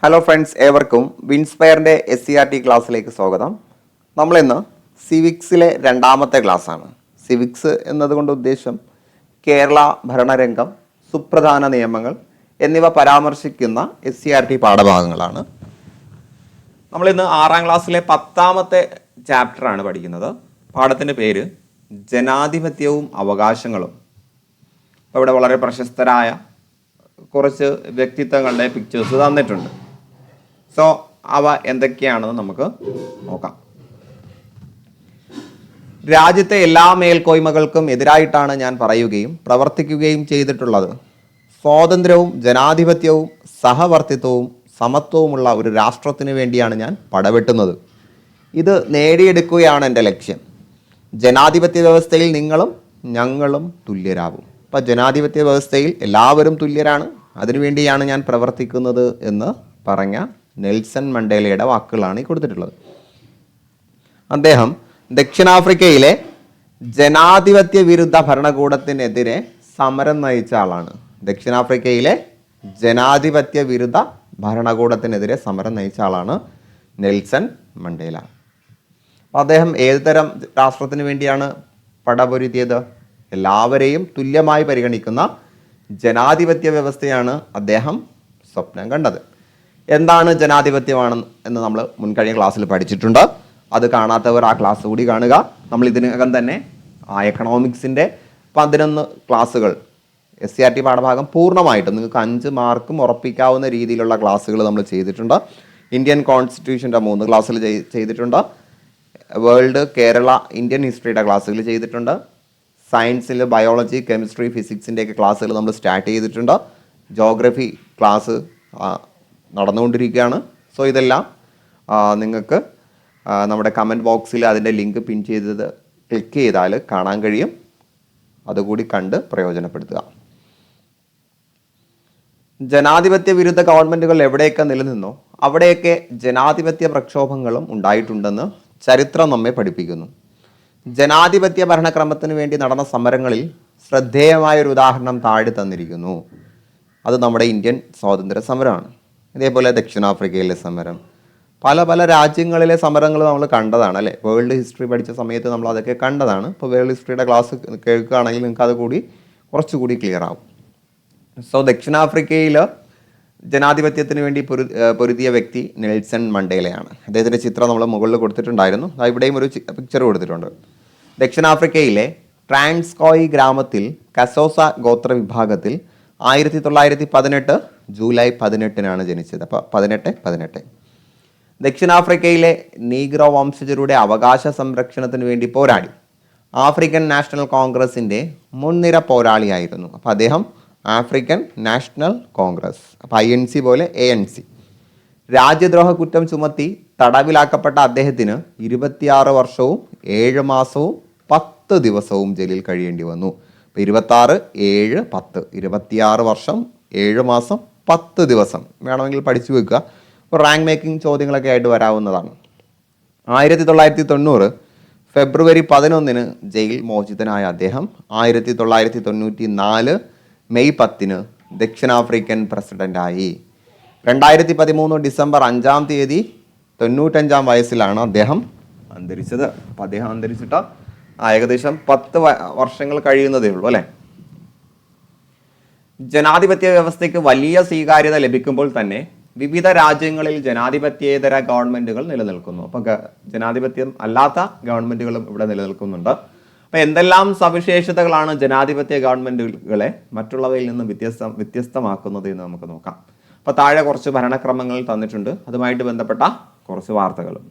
Hello friends, ഏവർക്കും വിൻസ്പയറിൻ്റെ SCERT ക്ലാസ്സിലേക്ക് സ്വാഗതം. നമ്മളിന്ന് സിവിക്സിലെ രണ്ടാമത്തെ ക്ലാസ്സാണ്. സിവിക്സ് എന്നതുകൊണ്ട് ഉദ്ദേശം കേരള ഭരണരംഗം, സുപ്രധാന നിയമങ്ങൾ എന്നിവ പരാമർശിക്കുന്ന SCERT പാഠഭാഗങ്ങളാണ്. നമ്മളിന്ന് 6ാം ക്ലാസ്സിലെ 10ാമത്തെ ചാപ്റ്ററാണ് പഠിക്കുന്നത്. പാഠത്തിൻ്റെ പേര് ജനാധിപത്യവും അവകാശങ്ങളും. അപ്പോൾ ഇവിടെ വളരെ പ്രശസ്തരായ കുറച്ച് വ്യക്തിത്വങ്ങളുടെ പിക്ചേഴ്സ് തന്നിട്ടുണ്ട്. സോ അവ എന്തൊക്കെയാണെന്ന് നമുക്ക് നോക്കാം. രാജ്യത്തെ എല്ലാ മേൽക്കോയ്മകൾക്കും എതിരായിട്ടാണ് ഞാൻ പറയുകയും പ്രവർത്തിക്കുകയും ചെയ്തിട്ടുള്ളത്. സ്വാതന്ത്ര്യവും ജനാധിപത്യവും സഹവർത്തിത്വവും സമത്വവുമുള്ള ഒരു രാഷ്ട്രത്തിന് വേണ്ടിയാണ് ഞാൻ പടവെട്ടുന്നത്. ഇത് നേടിയെടുക്കുകയാണ് എൻ്റെ ലക്ഷ്യം. ജനാധിപത്യ വ്യവസ്ഥയിൽ നിങ്ങളും ഞങ്ങളും തുല്യരാകും. അപ്പം ജനാധിപത്യ വ്യവസ്ഥയിൽ എല്ലാവരും തുല്യരാണ്, അതിനുവേണ്ടിയാണ് ഞാൻ പ്രവർത്തിക്കുന്നത് എന്ന് പറഞ്ഞ നെൽസൺ മണ്ടേലയുടെ വാക്കുകളാണ് ഈ കൊടുത്തിട്ടുള്ളത്. അദ്ദേഹം ദക്ഷിണാഫ്രിക്കയിലെ ജനാധിപത്യ വിരുദ്ധ ഭരണകൂടത്തിനെതിരെ സമരം നയിച്ച ആളാണ്. ദക്ഷിണാഫ്രിക്കയിലെ ജനാധിപത്യ വിരുദ്ധ ഭരണകൂടത്തിനെതിരെ സമരം നയിച്ച ആളാണ് നെൽസൺ മണ്ടേല. അദ്ദേഹം ഏത് തരം രാഷ്ട്രത്തിന് വേണ്ടിയാണ് പടപൊരുതിയത്? എല്ലാവരെയും തുല്യമായി പരിഗണിക്കുന്ന ജനാധിപത്യ വ്യവസ്ഥയാണ് അദ്ദേഹം സ്വപ്നം കണ്ടത്. എന്താണ് ജനാധിപത്യമാണ് എന്ന് നമ്മൾ മുൻകഴിഞ്ഞ ക്ലാസ്സിൽ പഠിച്ചിട്ടുണ്ട്. അത് കാണാത്തവർ ആ ക്ലാസ് കൂടി കാണുക. നമ്മൾ ഇതിനകം തന്നെ എക്കണോമിക്സിൻ്റെ 11 ക്ലാസ്സുകൾ SCERT പാഠഭാഗം പൂർണ്ണമായിട്ടും നിങ്ങൾക്ക് 5 മാർക്കും ഉറപ്പിക്കാവുന്ന രീതിയിലുള്ള ക്ലാസ്സുകൾ നമ്മൾ ചെയ്തിട്ടുണ്ട്. ഇന്ത്യൻ കോൺസ്റ്റിറ്റ്യൂഷൻ്റെ 3 ക്ലാസ്സിൽ ചെയ്തിട്ടുണ്ട്. വേൾഡ്, കേരള, ഇന്ത്യൻ ഹിസ്റ്ററിയുടെ ക്ലാസ്സുകൾ ചെയ്തിട്ടുണ്ട്. സയൻസിൽ ബയോളജി, കെമിസ്ട്രി, ഫിസിക്സിൻ്റെയൊക്കെ ക്ലാസ്സുകൾ നമ്മൾ സ്റ്റാർട്ട് ചെയ്തിട്ടുണ്ട്. ജോഗ്രഫി ക്ലാസ് നടന്നുകൊണ്ടിരിക്കുകയാണ്. സോ ഇതെല്ലാം നിങ്ങൾക്ക് നമ്മുടെ കമൻറ്റ് ബോക്സിൽ അതിൻ്റെ ലിങ്ക് പിൻ ചെയ്തത് ക്ലിക്ക് ചെയ്താൽ കാണാൻ കഴിയും. അതുകൂടി കണ്ട് പ്രയോജനപ്പെടുത്തുക. ജനാധിപത്യ വിരുദ്ധ ഗവൺമെൻറ്റുകൾ എവിടെയൊക്കെ നിലനിന്നോ അവിടെയൊക്കെ ജനാധിപത്യ പ്രക്ഷോഭങ്ങളും ഉണ്ടായിട്ടുണ്ടെന്ന് ചരിത്രം നമ്മെ പഠിപ്പിക്കുന്നു. ജനാധിപത്യ ഭരണക്രമത്തിന് വേണ്ടി നടന്ന സമരങ്ങളിൽ ശ്രദ്ധേയമായൊരു ഉദാഹരണം താഴെ തന്നിരിക്കുന്നു. അത് നമ്മുടെ ഇന്ത്യൻ സ്വാതന്ത്ര്യ സമരമാണ്. ഇതേപോലെ ദക്ഷിണാഫ്രിക്കയിലെ സമരം, പല രാജ്യങ്ങളിലെ സമരങ്ങൾ നമ്മൾ കണ്ടതാണ് അല്ലേ? വേൾഡ് ഹിസ്റ്ററി പഠിച്ച സമയത്ത് നമ്മൾ അതൊക്കെ കണ്ടതാണ്. ഇപ്പോൾ വേൾഡ് ഹിസ്റ്ററിയുടെ ക്ലാസ് കേൾക്കുകയാണെങ്കിൽ നിങ്ങൾക്ക് അത് കൂടി കുറച്ചുകൂടി ക്ലിയർ ആവും. സോ ദക്ഷിണാഫ്രിക്കയിൽ ജനാധിപത്യത്തിന് വേണ്ടി പൊരുതിയ വ്യക്തി നെൽസൺ മണ്ടേലയാണ്. അദ്ദേഹത്തിൻ്റെ ചിത്രം നമ്മൾ മുകളിൽ കൊടുത്തിട്ടുണ്ടായിരുന്നു. ഇവിടെയും ഒരു പിക്ചർ കൊടുത്തിട്ടുണ്ട്. ദക്ഷിണാഫ്രിക്കയിലെ ട്രാൻസ്കോയി ഗ്രാമത്തിൽ കസോസ ഗോത്ര വിഭാഗത്തിൽ 1918 ജൂലൈ 18 ജനിച്ചത്. അപ്പോൾ 18. ദക്ഷിണാഫ്രിക്കയിലെ നീഗ്രോ വംശജരുടെ അവകാശ സംരക്ഷണത്തിന് വേണ്ടി പോരാടി. ആഫ്രിക്കൻ നാഷണൽ കോൺഗ്രസിൻ്റെ മുൻനിര പോരാളിയായിരുന്നു. അപ്പോൾ അദ്ദേഹം ആഫ്രിക്കൻ നാഷണൽ കോൺഗ്രസ്, അപ്പോൾ INC പോലെ ANC. രാജ്യദ്രോഹ കുറ്റം ചുമത്തി തടവിലാക്കപ്പെട്ട അദ്ദേഹത്തിന് 26 വർഷവും 7 മാസവും 10 ദിവസവും ജയിലിൽ കഴിയേണ്ടി വന്നു. അപ്പോൾ 26, 7, 10, 26 വർഷം 7 മാസം 10 ദിവസം വേണമെങ്കിൽ പഠിച്ചു വെക്കുക. റാങ്ക് മേക്കിംഗ് ചോദ്യങ്ങളൊക്കെ ആയിട്ട് വരാവുന്നതാണ്. 1990 ഫെബ്രുവരി 11 ജയിൽ മോചിതനായ അദ്ദേഹം 1994 മെയ് 10 ദക്ഷിണാഫ്രിക്കൻ പ്രസിഡന്റായി. 2013 ഡിസംബർ 5 95 വയസ്സിലാണ് അദ്ദേഹം അന്തരിച്ചത്. അപ്പം അദ്ദേഹം അന്തരിച്ചിട്ട് ഏകദേശം 10 വർഷങ്ങൾ കഴിയുന്നതേ ഉള്ളൂ അല്ലേ? ജനാധിപത്യ വ്യവസ്ഥയ്ക്ക് വലിയ സ്വീകാര്യത ലഭിക്കുമ്പോൾ തന്നെ വിവിധ രാജ്യങ്ങളിൽ ജനാധിപത്യേതര ഗവൺമെൻറ്റുകൾ നിലനിൽക്കുന്നു. അപ്പോൾ ജനാധിപത്യം അല്ലാത്ത ഗവൺമെൻറ്റുകളും ഇവിടെ നിലനിൽക്കുന്നുണ്ട്. അപ്പോൾ എന്തെല്ലാം സവിശേഷതകളാണ് ജനാധിപത്യ ഗവൺമെൻറ്റുകളെ മറ്റുള്ളവയിൽ നിന്നും വ്യത്യസ്തമാക്കുന്നത് എന്ന് നമുക്ക് നോക്കാം. അപ്പോൾ താഴെ കുറച്ച് ഭരണക്രമങ്ങൾ തന്നിട്ടുണ്ട്. അതുമായിട്ട് ബന്ധപ്പെട്ട കുറച്ച് വാർത്തകളും.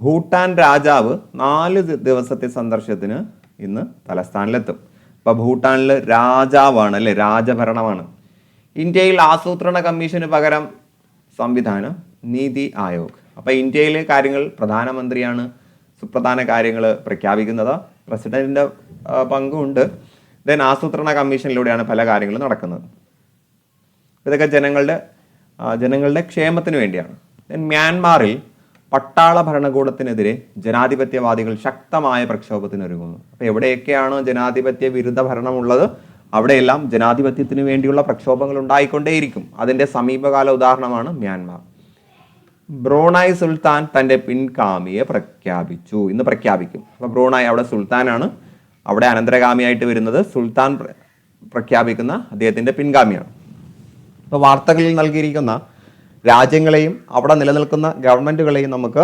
ഭൂട്ടാൻ രാജാവ് 4 ദിവസത്തെ സന്ദർശനത്തിന് ഇന്ന് തലസ്ഥാനിലെത്തും. ഇപ്പോൾ ഭൂട്ടാനിൽ രാജാവാണ് അല്ലേ, രാജഭരണമാണ്. ഇന്ത്യയിൽ ആസൂത്രണ കമ്മീഷന് പകരം സംവിധാനം നീതി ആയോഗ്. അപ്പോൾ ഇന്ത്യയിലെ കാര്യങ്ങൾ പ്രധാനമന്ത്രിയാണ് സുപ്രധാന കാര്യങ്ങൾ പ്രഖ്യാപിക്കുന്നത്. പ്രസിഡന്റിൻ്റെ പങ്കുണ്ട്. ദെൻ ആസൂത്രണ കമ്മീഷനിലൂടെയാണ് പല കാര്യങ്ങളും നടക്കുന്നത്. ഇതൊക്കെ ജനങ്ങളുടെ ക്ഷേമത്തിന് വേണ്ടിയാണ്. ദെൻ മ്യാൻമാറിൽ പട്ടാള ഭരണകൂടത്തിനെതിരെ ജനാധിപത്യവാദികൾ ശക്തമായ പ്രക്ഷോഭത്തിനൊരുങ്ങുന്നു. അപ്പോൾ എവിടെയൊക്കെയാണ് ജനാധിപത്യ വിരുദ്ധ ഭരണമുള്ളത് അവിടെയെല്ലാം ജനാധിപത്യത്തിന് വേണ്ടിയുള്ള പ്രക്ഷോഭങ്ങൾ ഉണ്ടായിക്കൊണ്ടേയിരിക്കും. അതിൻ്റെ സമീപകാല ഉദാഹരണമാണ് മ്യാൻമാർ. ബ്രൂണായ് സുൽത്താൻ തൻ്റെ പിൻഗാമിയെ പ്രഖ്യാപിച്ചു. ഇന്ന് പ്രഖ്യാപിക്കും. അപ്പോൾ ബ്രൂണായ് അവിടെ സുൽത്താനാണ്. അവിടെ അനന്തരഗാമിയായിട്ട് വരുന്നത് സുൽത്താൻ പ്രഖ്യാപിക്കുന്ന അദ്ദേഹത്തിൻ്റെ പിൻഗാമിയാണ്. അപ്പോൾ വാർത്തകളിൽ നൽകിയിരിക്കുന്ന രാജ്യങ്ങളെയും അവിടെ നിലനിൽക്കുന്ന ഗവൺമെൻറ്റുകളെയും നമുക്ക്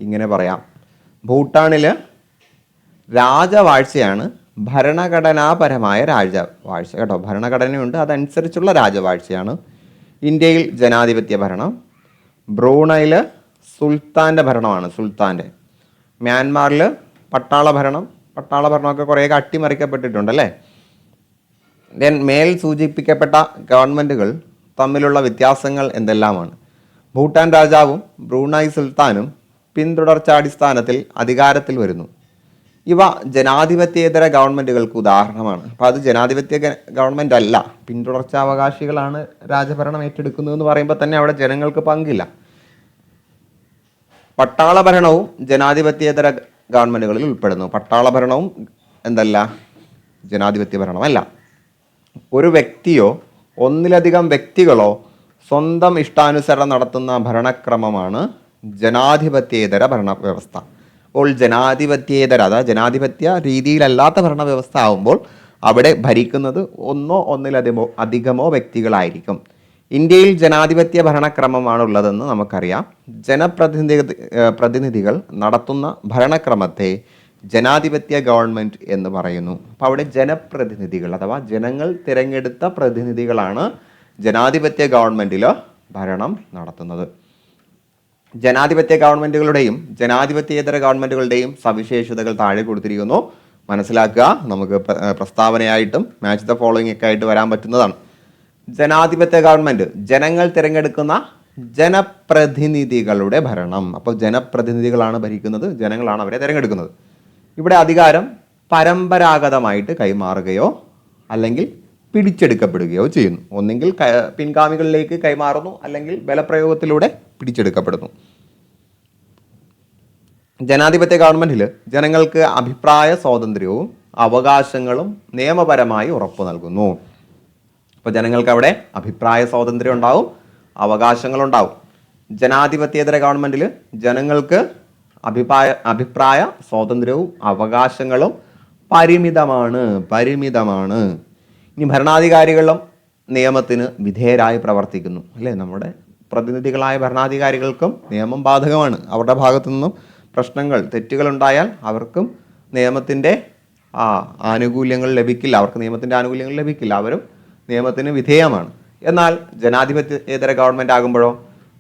ഇങ്ങനെ പറയാം. ഭൂട്ടാനിൽ രാജവാഴ്ചയാണ് ഭരണഘടനാപരമായ രാജവാഴ്ച കേട്ടോ. ഭരണഘടനയുണ്ട്, അതനുസരിച്ചുള്ള രാജവാഴ്ചയാണ്. ഇന്ത്യയിൽ ജനാധിപത്യ ഭരണം. ബ്രൂണയിൽ സുൽത്താൻ്റെ ഭരണമാണ്, സുൽത്താൻ്റെ. മ്യാൻമാറിൽ പട്ടാള ഭരണമൊക്കെ കുറേയൊക്കെ അട്ടിമറിക്കപ്പെട്ടിട്ടുണ്ടല്ലേ. ദെൻ മേൽ സൂചിപ്പിക്കപ്പെട്ട ഗവൺമെൻറ്റുകൾ തമ്മിലുള്ള വ്യത്യാസങ്ങൾ എന്തെല്ലാമാണ്? ഭൂട്ടാൻ രാജാവും ബ്രൂണായ് സുൽത്താനും പിന്തുടർച്ചാടിസ്ഥാനത്തിൽ അധികാരത്തിൽ വരുന്നു. ഇവ ജനാധിപത്യേതര ഗവൺമെൻറ്റുകൾക്ക് ഉദാഹരണമാണ്. അപ്പോൾ അത് ജനാധിപത്യ ഗവൺമെൻറ് അല്ല, പിന്തുടർച്ചാവകാശികളാണ് രാജഭരണം ഏറ്റെടുക്കുന്നതെന്ന് പറയുമ്പോൾ തന്നെ അവിടെ ജനങ്ങൾക്ക് പങ്കില്ല. പട്ടാള ഭരണവും ജനാധിപത്യേതര ഗവൺമെൻറ്റുകളിൽ ഉൾപ്പെടുന്നു. പട്ടാള ഭരണവും എന്തല്ല, ജനാധിപത്യ ഭരണമല്ല. ഒരു വ്യക്തിയോ ഒന്നിലധികം വ്യക്തികളോ സ്വന്തം ഇഷ്ടാനുസരണം നടത്തുന്ന ഭരണക്രമമാണ് ജനാധിപത്യേതര ഭരണ വ്യവസ്ഥ. അപ്പോൾ ജനാധിപത്യേതര, അതായത് ജനാധിപത്യ രീതിയിലല്ലാത്ത ഭരണവ്യവസ്ഥ ആകുമ്പോൾ അവിടെ ഭരിക്കുന്നത് ഒന്നിലധികമോ വ്യക്തികളായിരിക്കും. ഇന്ത്യയിൽ ജനാധിപത്യ ഭരണക്രമമാണ് ഉള്ളതെന്ന് നമുക്കറിയാം. പ്രതിനിധികൾ നടത്തുന്ന ഭരണക്രമത്തെ ജനാധിപത്യ ഗവൺമെൻറ് എന്ന് പറയുന്നു. അപ്പോൾ അവിടെ ജനപ്രതിനിധികൾ അഥവാ ജനങ്ങൾ തിരഞ്ഞെടുത്ത പ്രതിനിധികളാണ് ജനാധിപത്യ ഗവൺമെൻറ്റിൽ ഭരണം നടത്തുന്നത്. ജനാധിപത്യ ഗവൺമെൻറ്റുകളുടെയും ജനാധിപത്യേതര ഗവൺമെൻറ്റുകളുടെയും സവിശേഷതകൾ താഴെ കൊടുത്തിരിക്കുന്നു. മനസ്സിലാക്കുക. നമുക്ക് പ്രസ്താവനയായിട്ടും മാച്ച് ദ ഫോളോയിങ് ഒക്കെ ആയിട്ട് വരാൻ പറ്റുന്നതാണ്. ജനാധിപത്യ ഗവൺമെൻറ് ജനങ്ങൾ തിരഞ്ഞെടുക്കുന്ന ജനപ്രതിനിധികളുടെ ഭരണം. അപ്പോൾ ജനപ്രതിനിധികളാണ് ഭരിക്കുന്നത്, ജനങ്ങളാണ് അവരെ തിരഞ്ഞെടുക്കുന്നത്. ഇവിടെ അധികാരം പരമ്പരാഗതമായിട്ട് കൈമാറുകയോ അല്ലെങ്കിൽ പിടിച്ചെടുക്കപ്പെടുകയോ ചെയ്യുന്നു. ഒന്നെങ്കിൽ പിൻഗാമികളിലേക്ക് കൈമാറുന്നു, അല്ലെങ്കിൽ ബലപ്രയോഗത്തിലൂടെ പിടിച്ചെടുക്കപ്പെടുന്നു. ജനാധിപത്യ ഗവൺമെൻറ്റിൽ ജനങ്ങൾക്ക് അഭിപ്രായ സ്വാതന്ത്ര്യവും അവകാശങ്ങളും നിയമപരമായി ഉറപ്പു നൽകുന്നു. അപ്പോൾ ജനങ്ങൾക്ക് അവിടെ അഭിപ്രായ സ്വാതന്ത്ര്യം ഉണ്ടാവും, അവകാശങ്ങളുണ്ടാവും. ജനാധിപത്യേതര ഗവൺമെൻറ്റിൽ ജനങ്ങൾക്ക് അഭിപ്രായ സ്വാതന്ത്ര്യവും അവകാശങ്ങളും പരിമിതമാണ്. ഇനി ഭരണാധികാരികളും നിയമത്തിന് വിധേയരായി പ്രവർത്തിക്കുന്നു അല്ലേ. നമ്മുടെ പ്രതിനിധികളായ ഭരണാധികാരികൾക്കും നിയമം ബാധകമാണ്. അവരുടെ ഭാഗത്തു നിന്നും തെറ്റുകൾ ഉണ്ടായാൽ അവർക്കും നിയമത്തിൻ്റെ ആനുകൂല്യങ്ങൾ ലഭിക്കില്ല. അവരും നിയമത്തിന് വിധേയമാണ്. എന്നാൽ ജനാധിപത്യേതര ഗവൺമെൻറ് ആകുമ്പോഴോ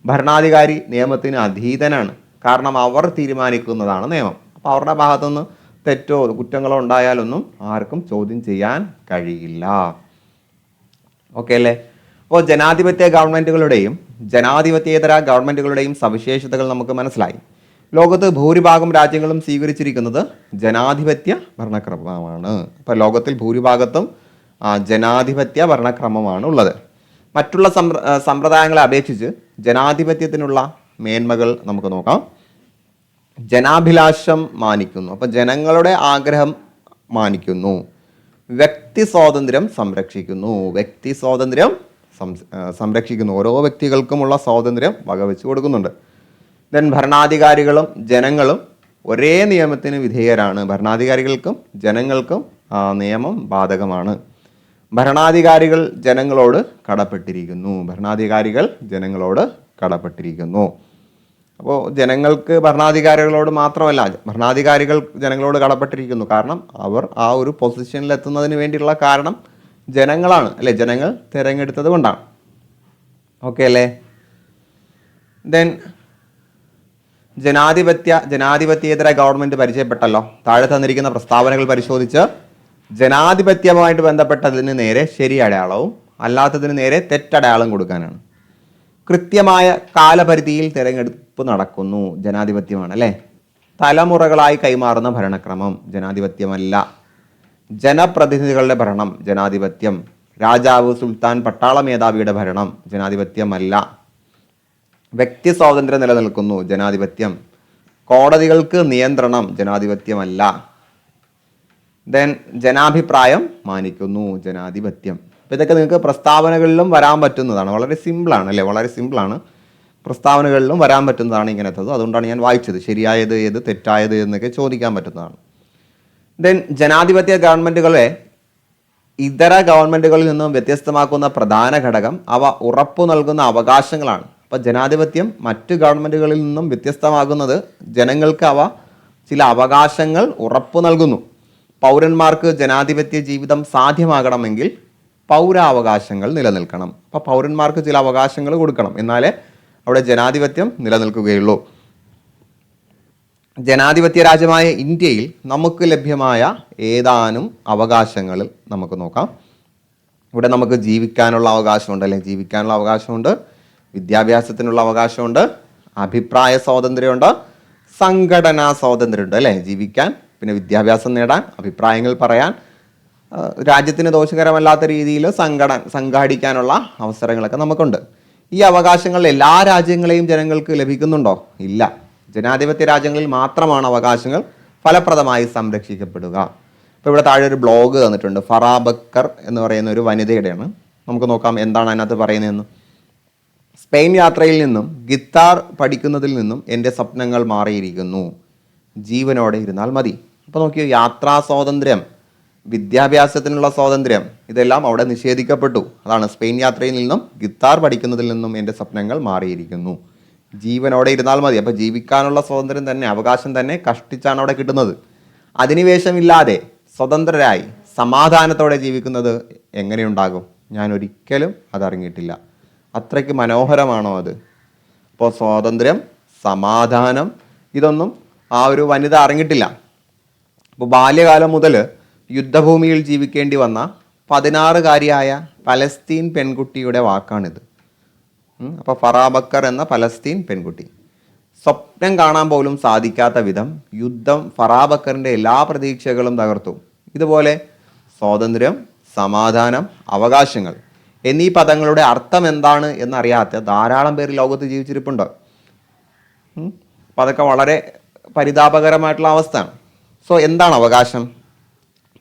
ഭരണാധികാരി നിയമത്തിന് അധീതനാണ്. കാരണം അവർ തീരുമാനിക്കുന്നതാണ് നിയമം. അപ്പോൾ അവരുടെ ഭാഗത്തുനിന്ന് തെറ്റോ കുറ്റങ്ങളോ ഉണ്ടായാലൊന്നും ആർക്കും ചോദ്യം ചെയ്യാൻ കഴിയില്ല. ഓക്കെ അല്ലേ. അപ്പോൾ ജനാധിപത്യ ഗവൺമെൻറ്റുകളുടെയും ജനാധിപത്യേതര ഗവൺമെൻറ്റുകളുടെയും സവിശേഷതകൾ നമുക്ക് മനസ്സിലായി. ലോകത്ത് ഭൂരിഭാഗം രാജ്യങ്ങളും സ്വീകരിച്ചിരിക്കുന്നത് ജനാധിപത്യ ഭരണക്രമമാണ്. അപ്പോൾ ലോകത്തിൽ ഭൂരിഭാഗത്തും ജനാധിപത്യ ഭരണക്രമമാണ് ഉള്ളത്. മറ്റുള്ള സമ്പ്രദായങ്ങളെ അപേക്ഷിച്ച് ജനാധിപത്യത്തിനുള്ള മേന്മകൾ നമുക്ക് നോക്കാം. ജനാഭിലാഷം മാനിക്കുന്നു. അപ്പോൾ ജനങ്ങളുടെ ആഗ്രഹം മാനിക്കുന്നു. വ്യക്തി സ്വാതന്ത്ര്യം സംരക്ഷിക്കുന്നു. ഓരോ വ്യക്തികൾക്കുമുള്ള സ്വാതന്ത്ര്യം വകവെച്ച് കൊടുക്കുന്നുണ്ട്. ദെൻ ഭരണാധികാരികളും ജനങ്ങളും ഒരേ നിയമത്തിന് വിധേയരാണ്. ഭരണാധികാരികൾക്കും ജനങ്ങൾക്കും നിയമം ബാധകമാണ്. ഭരണാധികാരികൾ ജനങ്ങളോട് കടപ്പെട്ടിരിക്കുന്നു. അപ്പോൾ ജനങ്ങൾക്ക് ഭരണാധികാരികളോട് മാത്രമല്ല, ഭരണാധികാരികൾ ജനങ്ങളോട് കടപ്പെട്ടിരിക്കുന്നു. കാരണം അവർ ആ ഒരു പൊസിഷനിൽ എത്തുന്നതിന് വേണ്ടിയുള്ള കാരണം ജനങ്ങളാണ് അല്ലേ. ജനങ്ങൾ തിരഞ്ഞെടുത്തത് കൊണ്ടാണ്. ഓക്കെ അല്ലേ. ദെൻ ജനാധിപത്യേതര ഗവൺമെൻറ് പരിചയപ്പെട്ടല്ലോ. താഴെ തന്നിരിക്കുന്ന പ്രസ്താവനകൾ പരിശോധിച്ച് ജനാധിപത്യവുമായിട്ട് ബന്ധപ്പെട്ടതിന് നേരെ ശരി അടയാളവും അല്ലാത്തതിന് നേരെ തെറ്റടയാളം കൊടുക്കാനാണ്. കൃത്യമായ കാലപരിധിയിൽ തിരഞ്ഞെടുപ്പ് നടക്കുന്നു, ജനാധിപത്യമാണ് അല്ലേ. തലമുറകളായി കൈമാറുന്ന ഭരണക്രമം ജനാധിപത്യമല്ല. ജനപ്രതിനിധികളുടെ ഭരണം ജനാധിപത്യം. രാജാവ്, സുൽത്താൻ, പട്ടാള മേധാവിയുടെ ഭരണം ജനാധിപത്യമല്ല. വ്യക്തി സ്വാതന്ത്ര്യം നിലനിൽക്കുന്നു, ജനാധിപത്യം. കോടതികൾക്ക് നിയന്ത്രണം ജനാധിപത്യമല്ല. ദെൻ ജനാഭിപ്രായം മാനിക്കുന്നു, ജനാധിപത്യം. അപ്പോൾ ഇതൊക്കെ നിങ്ങൾക്ക് പ്രസ്താവനകളിലും വരാൻ പറ്റുന്നതാണ്. വളരെ സിമ്പിളാണ് അല്ലേ, വളരെ സിമ്പിളാണ്. പ്രസ്താവനകളിലും വരാൻ പറ്റുന്നതാണ് ഇങ്ങനത്തത്. അതുകൊണ്ടാണ് ഞാൻ വായിച്ചത്. ശരിയായത് ഏത്, തെറ്റായത് എന്നൊക്കെ ചോദിക്കാൻ പറ്റുന്നതാണ്. ദെൻ ജനാധിപത്യ ഗവൺമെൻറ്റുകളെ ഇതര ഗവൺമെൻറ്റുകളിൽ നിന്നും വ്യത്യസ്തമാക്കുന്ന പ്രധാന ഘടകം അവ ഉറപ്പു നൽകുന്ന അവകാശങ്ങളാണ്. അപ്പോൾ ജനാധിപത്യം മറ്റ് ഗവൺമെൻറ്റുകളിൽ നിന്നും വ്യത്യസ്തമാകുന്നത് ജനങ്ങൾക്ക് അവ ചില അവകാശങ്ങൾ ഉറപ്പു നൽകുന്നു. പൗരന്മാർക്ക് ജനാധിപത്യ ജീവിതം സാധ്യമാകണമെങ്കിൽ പൗരാവകാശങ്ങൾ നിലനിൽക്കണം. അപ്പോൾ പൗരന്മാർക്ക് ചില അവകാശങ്ങൾ കൊടുക്കണം, എന്നാലേ അവിടെ ജനാധിപത്യം നിലനിൽക്കുകയുള്ളൂ. ജനാധിപത്യ രാജ്യമായ ഇന്ത്യയിൽ നമുക്ക് ലഭ്യമായ ഏതാനും അവകാശങ്ങൾ നമുക്ക് നോക്കാം. ഇവിടെ നമുക്ക് ജീവിക്കാനുള്ള അവകാശമുണ്ട് അല്ലെ, ജീവിക്കാനുള്ള അവകാശമുണ്ട്, വിദ്യാഭ്യാസത്തിനുള്ള അവകാശമുണ്ട്, അഭിപ്രായ സ്വാതന്ത്ര്യമുണ്ട്, സംഘടനാ സ്വാതന്ത്ര്യമുണ്ട് അല്ലേ. ജീവിക്കാൻ, പിന്നെ വിദ്യാഭ്യാസം നേടാൻ, അഭിപ്രായങ്ങൾ പറയാൻ, രാജ്യത്തിന് ദോഷകരമല്ലാത്ത രീതിയിൽ സംഘടിക്കാനുള്ള അവസരങ്ങളൊക്കെ നമുക്കുണ്ട്. ഈ അവകാശങ്ങൾ എല്ലാ രാജ്യങ്ങളെയും ജനങ്ങൾക്ക് ലഭിക്കുന്നുണ്ടോ? ഇല്ല. ജനാധിപത്യ രാജ്യങ്ങളിൽ മാത്രമാണ് അവകാശങ്ങൾ ഫലപ്രദമായി സംരക്ഷിക്കപ്പെടുക. ഇപ്പോൾ ഇവിടെ താഴെ ഒരു ബ്ലോഗ് തന്നിട്ടുണ്ട്. ഫറാബക്കർ എന്ന് പറയുന്ന ഒരു വനിതയുടെയാണ്. നമുക്ക് നോക്കാം എന്താണ് അതിനകത്ത് പറയുന്നതെന്ന്. സ്പെയിൻ യാത്രയിൽ നിന്നും ഗിത്താർ പഠിക്കുന്നതിൽ നിന്നും എൻ്റെ സ്വപ്നങ്ങൾ മാറിയിരിക്കുന്നു. ജീവനോടെ ഇരുന്നാൽ മതി. അപ്പോൾ നോക്കിയോ, യാത്രാ സ്വാതന്ത്ര്യം, വിദ്യാഭ്യാസത്തിനുള്ള സ്വാതന്ത്ര്യം, ഇതെല്ലാം അവിടെ നിഷേധിക്കപ്പെട്ടു. അതാണ് സ്പെയിൻ യാത്രയിൽ നിന്നും ഗിത്താർ പഠിക്കുന്നതിൽ നിന്നും എൻ്റെ സ്വപ്നങ്ങൾ മാറിയിരിക്കുന്നു. ജീവനോടെ ഇരുന്നാൽ മതി. അപ്പോൾ ജീവിക്കാനുള്ള സ്വാതന്ത്ര്യം തന്നെ, അവകാശം തന്നെ കഷ്ടിച്ചാണ് അവിടെ കിട്ടുന്നത്. അധിനിവേശമില്ലാതെ സ്വതന്ത്രരായി സമാധാനത്തോടെ ജീവിക്കുന്നത് എങ്ങനെയുണ്ടാകും? ഞാൻ ഒരിക്കലും അതറിഞ്ഞിട്ടില്ല. അത്രയ്ക്ക് മനോഹരമാണോ അത്? അപ്പോൾ സ്വാതന്ത്ര്യം, സമാധാനം, ഇതൊന്നും ആ ഒരു വനിത അറിഞ്ഞിട്ടില്ല. അപ്പോൾ ബാല്യകാലം മുതൽ യുദ്ധഭൂമിയിൽ ജീവിക്കേണ്ടി വന്ന 16-കാരിയായ പലസ്തീൻ പെൺകുട്ടിയുടെ വാക്കാണിത്. അപ്പോൾ ഫറാബക്കർ എന്ന പലസ്തീൻ പെൺകുട്ടി. സ്വപ്നം കാണാൻ പോലും സാധിക്കാത്ത വിധം യുദ്ധം ഫറാബക്കറിൻ്റെ എല്ലാ പ്രതീക്ഷകളും തകർത്തു. ഇതുപോലെ സ്വാതന്ത്ര്യം, സമാധാനം, അവകാശങ്ങൾ എന്നീ പദങ്ങളുടെ അർത്ഥം എന്താണ് എന്നറിയാത്ത ധാരാളം പേര് ലോകത്ത് ജീവിച്ചിരിപ്പുണ്ട്. അപ്പം അതൊക്കെ വളരെ പരിതാപകരമായിട്ടുള്ള അവസ്ഥയാണ്. സോ എന്താണ് അവകാശം?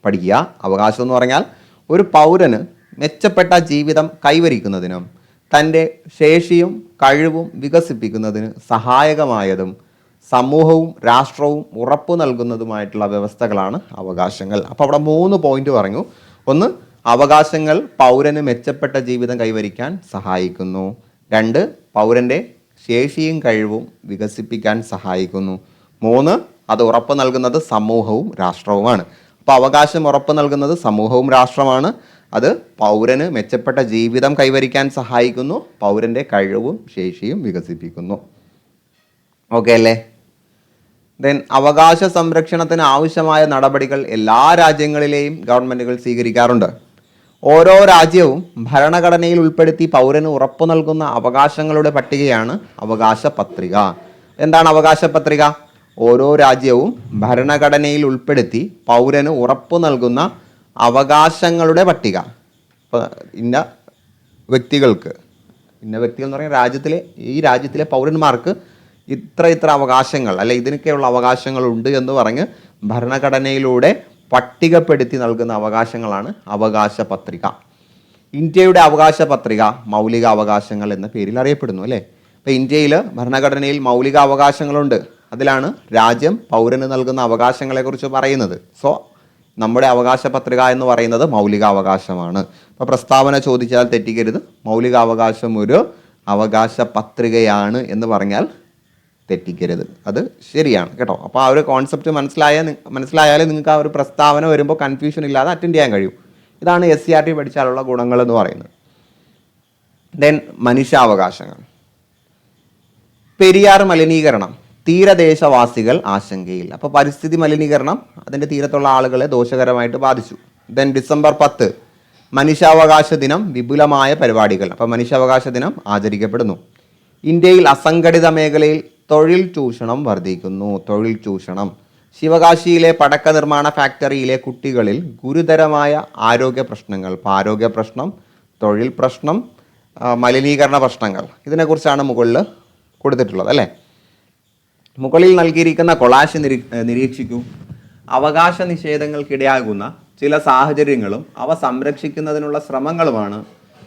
പഠിക്കുക. അവകാശം എന്ന് പറഞ്ഞാൽ ഒരു പൗരന് മെച്ചപ്പെട്ട ജീവിതം കൈവരിക്കുന്നതിനും തൻ്റെ ശേഷിയും കഴിവും വികസിപ്പിക്കുന്നതിന് സഹായകമായതും സമൂഹവും രാഷ്ട്രവും ഉറപ്പു നൽകുന്നതുമായിട്ടുള്ള വ്യവസ്ഥകളാണ് അവകാശങ്ങൾ. അപ്പോൾ അവിടെ 3 പോയിന്റ് പറഞ്ഞു. ഒന്ന്, അവകാശങ്ങൾ പൗരന് മെച്ചപ്പെട്ട ജീവിതം കൈവരിക്കാൻ സഹായിക്കുന്നു. 2, പൗരൻ്റെ ശേഷിയും കഴിവും വികസിപ്പിക്കാൻ സഹായിക്കുന്നു. 3, അത് ഉറപ്പ് നൽകുന്നത് സമൂഹവും രാഷ്ട്രവുമാണ്. അപ്പോൾ അവകാശം ഉറപ്പ് നൽകുന്നത് സമൂഹവും രാഷ്ട്രമാണ്. അത് പൗരന് മെച്ചപ്പെട്ട ജീവിതം കൈവരിക്കാൻ സഹായിക്കുന്നു. പൗരൻ്റെ കഴിവും ശേഷിയും വികസിപ്പിക്കുന്നു. ഓക്കെ അല്ലേ? ദെൻ അവകാശ സംരക്ഷണത്തിന് ആവശ്യമായ നടപടികൾ എല്ലാ രാജ്യങ്ങളിലെയും ഗവൺമെൻറ്റുകൾ സ്വീകരിക്കാറുണ്ട്. ഓരോ രാജ്യവും ഭരണഘടനയിൽ ഉൾപ്പെടുത്തി പൗരന് ഉറപ്പു നൽകുന്ന അവകാശങ്ങളുടെ പട്ടികയാണ് അവകാശ പത്രിക. എന്താണ് അവകാശ പത്രിക? ഓരോ രാജ്യവും ഭരണഘടനയിൽ ഉൾപ്പെടുത്തി പൗരന് ഉറപ്പു നൽകുന്ന അവകാശങ്ങളുടെ പട്ടിക. ഇപ്പോൾ ഇന്ന വ്യക്തികൾ എന്ന് പറഞ്ഞാൽ ഈ രാജ്യത്തിലെ പൗരന്മാർക്ക് ഇത്ര അവകാശങ്ങൾ അല്ലെ ഇതിനൊക്കെയുള്ള അവകാശങ്ങളുണ്ട് എന്ന് പറഞ്ഞ് ഭരണഘടനയിലൂടെ പട്ടികപ്പെടുത്തി നൽകുന്ന അവകാശങ്ങളാണ് അവകാശ പത്രിക. ഇന്ത്യയുടെ അവകാശ പത്രിക മൗലിക അവകാശങ്ങൾ എന്ന പേരിൽ അറിയപ്പെടുന്നു അല്ലേ. ഇപ്പോൾ ഇന്ത്യയിൽ ഭരണഘടനയിൽ മൗലിക അവകാശങ്ങളുണ്ട്. അതിലാണ് രാജ്യം പൗരന് നൽകുന്ന അവകാശങ്ങളെക്കുറിച്ച് പറയുന്നത്. സോ നമ്മുടെ അവകാശ പത്രിക എന്ന് പറയുന്നത് മൗലിക അവകാശമാണ്. അപ്പോൾ പ്രസ്താവന ചോദിച്ചാൽ തെറ്റിക്കരുത്. മൗലിക അവകാശം ഒരു അവകാശ പത്രികയാണ് എന്ന് പറഞ്ഞാൽ തെറ്റിക്കരുത്. അത് ശരിയാണ് കേട്ടോ. അപ്പോൾ ആ ഒരു കോൺസെപ്റ്റ് മനസ്സിലായാലേ നിങ്ങൾക്ക് ആ ഒരു പ്രസ്താവന വരുമ്പോൾ കൺഫ്യൂഷൻ ഇല്ലാതെ അറ്റൻഡ് ചെയ്യാൻ കഴിയും. ഇതാണ് SCRT പഠിച്ചാലുള്ള ഗുണങ്ങൾ എന്ന് പറയുന്നത്. ദെൻ മനുഷ്യാവകാശങ്ങൾ. പെരിയാർ മലിനീകരണം തീരദേശവാസികൾ ആശങ്കയിൽ. അപ്പോൾ പരിസ്ഥിതി മലിനീകരണം അതിൻ്റെ തീരത്തുള്ള ആളുകളെ ദോഷകരമായിട്ട് ബാധിച്ചു. ദെൻ ഡിസംബർ 10 മനുഷ്യാവകാശ ദിനം, വിപുലമായ പരിപാടികൾ. അപ്പോൾ മനുഷ്യാവകാശ ദിനം ആചരിക്കപ്പെടുന്നു. ഇന്ത്യയിൽ അസംഘടിത മേഖലയിൽ തൊഴിൽ ചൂഷണം വർദ്ധിക്കുന്നു. തൊഴിൽ ചൂഷണം. ശിവകാശിയിലെ പടക്ക നിർമ്മാണ ഫാക്ടറിയിലെ കുട്ടികളിൽ ഗുരുതരമായ ആരോഗ്യ പ്രശ്നങ്ങൾ. ഇപ്പോൾ ആരോഗ്യ പ്രശ്നം, തൊഴിൽ പ്രശ്നം, മലിനീകരണ പ്രശ്നങ്ങൾ, ഇതിനെക്കുറിച്ചാണ് മുകളിൽ കൊടുത്തിട്ടുള്ളത് അല്ലേ. മുകളിൽ നൽകിയിരിക്കുന്ന കൊളാഷ് നിരീക്ഷിക്കൂ. അവകാശ നിഷേധങ്ങൾക്കിടയാകുന്ന ചില സാഹചര്യങ്ങളും അവ സംരക്ഷിക്കുന്നതിനുള്ള ശ്രമങ്ങളുമാണ്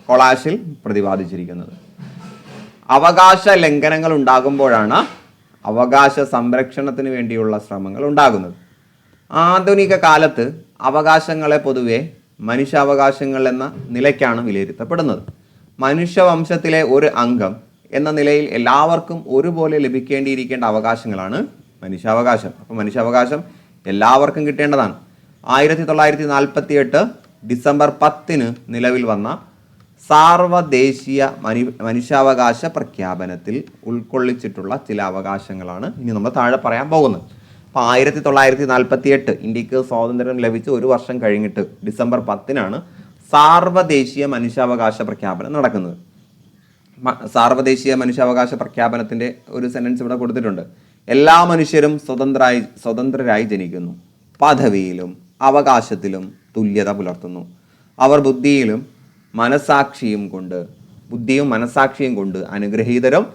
കൊളാഷിൽ പ്രതിപാദിച്ചിരിക്കുന്നത്. അവകാശ ലംഘനങ്ങൾ ഉണ്ടാകുമ്പോഴാണ് അവകാശ സംരക്ഷണത്തിന് വേണ്ടിയുള്ള ശ്രമങ്ങൾ ഉണ്ടാകുന്നത്. ആധുനിക കാലത്ത് അവകാശങ്ങളെ പൊതുവെ മനുഷ്യാവകാശങ്ങൾ എന്ന നിലയ്ക്കാണ് വിലയിരുത്തപ്പെടുന്നത്. മനുഷ്യവംശത്തിലെ ഒരു അംഗം എന്ന നിലയിൽ എല്ലാവർക്കും ഒരുപോലെ ലഭിക്കേണ്ടിയിരിക്കേണ്ട അവകാശങ്ങളാണ് മനുഷ്യാവകാശം. അപ്പോൾ മനുഷ്യാവകാശം എല്ലാവർക്കും കിട്ടേണ്ടതാണ്. 1948 ഡിസംബർ 10 നിലവിൽ വന്ന സാർവദേശീയ മനുഷ്യാവകാശ പ്രഖ്യാപനത്തിൽ ഉൾക്കൊള്ളിച്ചിട്ടുള്ള ചില അവകാശങ്ങളാണ് ഇനി നമ്മൾ താഴെ പറയാൻ പോകുന്നത്. അപ്പോൾ 1948 ഇന്ത്യക്ക് സ്വാതന്ത്ര്യം ലഭിച്ച് ഒരു വർഷം കഴിഞ്ഞിട്ട് ഡിസംബർ 10 സാർവദേശീയ മനുഷ്യാവകാശ പ്രഖ്യാപനം നടക്കുന്നത്. സാർവദേശീയ മനുഷ്യാവകാശ പ്രഖ്യാപനത്തിൻ്റെ ഒരു സെന്റൻസ് ഇവിടെ കൊടുത്തിട്ടുണ്ട്. എല്ലാ മനുഷ്യരും സ്വതന്ത്രരായി ജനിക്കുന്നു, പദവിയിലും അവകാശത്തിലും തുല്യത പുലർത്തുന്നു. അവർ ബുദ്ധിയും മനസാക്ഷിയും കൊണ്ട് അനുഗ്രഹീതരും